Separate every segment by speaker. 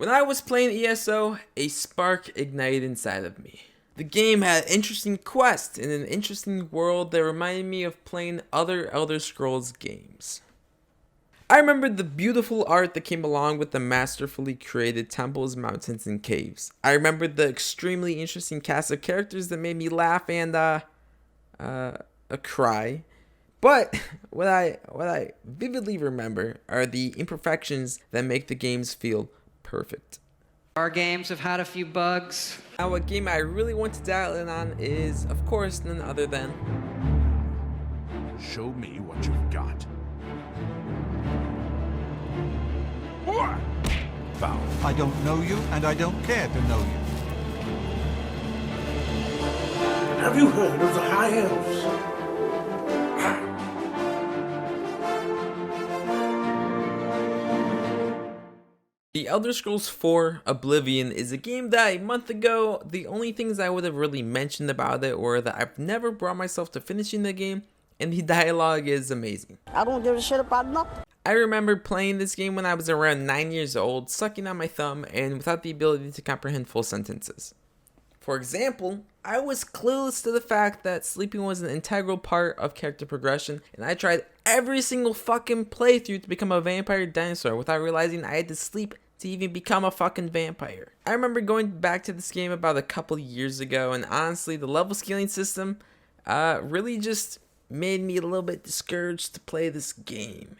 Speaker 1: When I was playing ESO, a spark ignited inside of me. The game had interesting quests and an interesting world that reminded me of playing other Elder Scrolls games. I remembered the beautiful art that came along with the masterfully created temples, mountains, and caves. I remembered the extremely interesting cast of characters that made me laugh and cry. But what I vividly remember are the imperfections that make the games feel perfect.
Speaker 2: Our games have had a few bugs.
Speaker 1: Now, a game I really want to dial in on is, of course, none other than...
Speaker 3: Show me what you've got. Foul.
Speaker 4: I don't know you, and I don't care to know you.
Speaker 5: Have you heard of the High Elves?
Speaker 1: The Elder Scrolls 4 Oblivion is a game that a month ago, the only things I would have really mentioned about it were that I've never brought myself to finishing the game, and the dialogue is amazing.
Speaker 6: I don't give a shit about nothing.
Speaker 1: I remember playing this game when I was around 9 years old, sucking on my thumb, and without the ability to comprehend full sentences. For example, I was clueless to the fact that sleeping was an integral part of character progression, and I tried every single fucking playthrough to become a vampire dinosaur without realizing I had to sleep to even become a fucking vampire. I remember going back to this game about a couple years ago, and honestly, the level scaling system really just made me a little bit discouraged to play this game.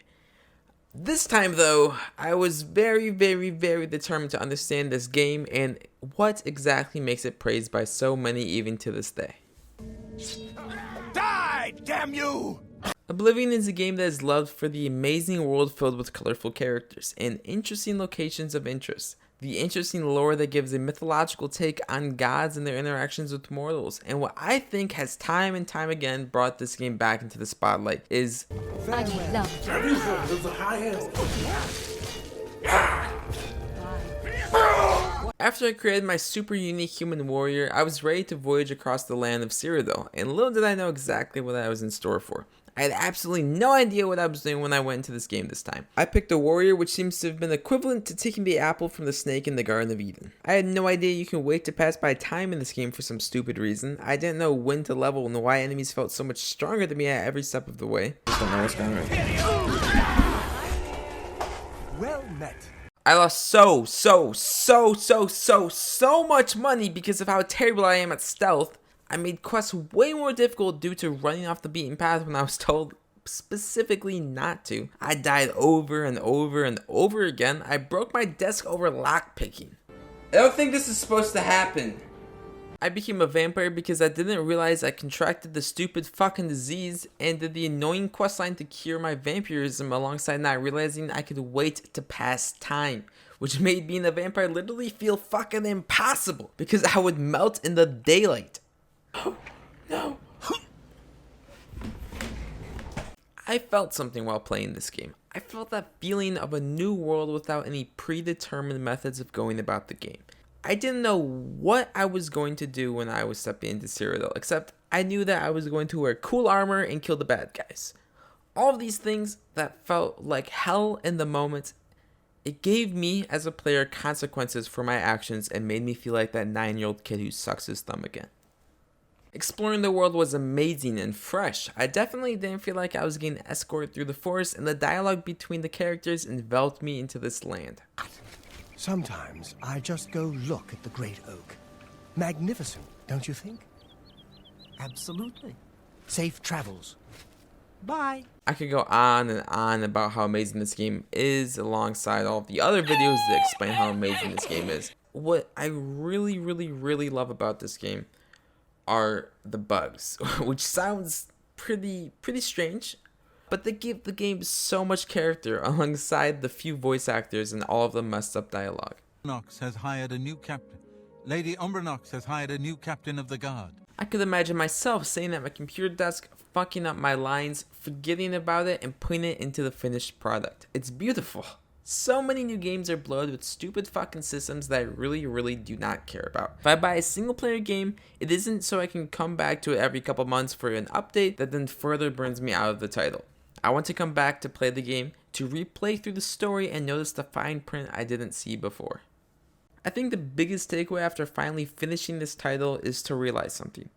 Speaker 1: This time though, I was very determined to understand this game and what exactly makes it praised by so many even to this day.
Speaker 3: Die, damn you!
Speaker 1: Oblivion is a game that is loved for the amazing world filled with colorful characters and interesting locations of interest. The interesting lore that gives a mythological take on gods and their interactions with mortals. And what I think has time and time again brought this game back into the spotlight is...
Speaker 5: Have you heard of the High Elves?
Speaker 1: After I created my super unique human warrior, I was ready to voyage across the land of Cyrodiil, and little did I know exactly what I was in store for. I had absolutely no idea what I was doing when I went into this game this time. I picked a warrior which seems to have been equivalent to taking the apple from the snake in the Garden of Eden. I had no idea you can wait to pass by time in this game for some stupid reason. I didn't know when to level and why enemies felt so much stronger than me at every step of the way.
Speaker 4: Well met.
Speaker 1: I lost so much money because of how terrible I am at stealth. I made quests way more difficult due to running off the beaten path when I was told specifically not to. I died over and over again. I broke my desk over lockpicking. I don't think this is supposed to happen. I became a vampire because I didn't realize I contracted the stupid fucking disease and did the annoying questline to cure my vampirism alongside not realizing I could wait to pass time, which made being a vampire literally feel fucking impossible because I would melt in the daylight. Oh, no. I felt something while playing this game. I felt that feeling of a new world without any predetermined methods of going about the game. I didn't know what I was going to do when I was stepping into Cyrodiil, except I knew that I was going to wear cool armor and kill the bad guys. All of these things that felt like hell in the moment, it gave me as a player consequences for my actions and made me feel like that 9-year-old kid who sucks his thumb again. Exploring the world was amazing and fresh. I definitely didn't feel like I was getting escorted through the forest, and the dialogue between the characters enveloped me into this land.
Speaker 7: Sometimes I just go look at the great oak. Magnificent, don't you think? Absolutely. Safe travels. Bye.
Speaker 1: I could go on and on about how amazing this game is alongside all of the other videos that explain how amazing this game is. What I really love about this game are the bugs, which sounds pretty strange, but they give the game so much character alongside the few voice actors and all of the messed up dialogue.
Speaker 4: Nox has hired a new captain. Lady Umbranox has hired a new captain of the guard.
Speaker 1: I could imagine myself sitting at my computer desk, fucking up my lines, forgetting about it, and putting it into the finished product. It's beautiful. So many new games are bloated with stupid fucking systems that I really do not care about. If I buy a single player game, it isn't so I can come back to it every couple months for an update that then further burns me out of the title. I want to come back to play the game, to replay through the story and notice the fine print I didn't see before. I think the biggest takeaway after finally finishing this title is to realize something.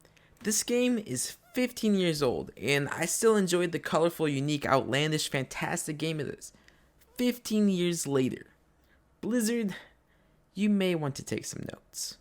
Speaker 1: This game is 15 years old, and I still enjoyed the colorful, unique, outlandish, fantastic game it is. 15 years later. Blizzard, you may want to take some notes.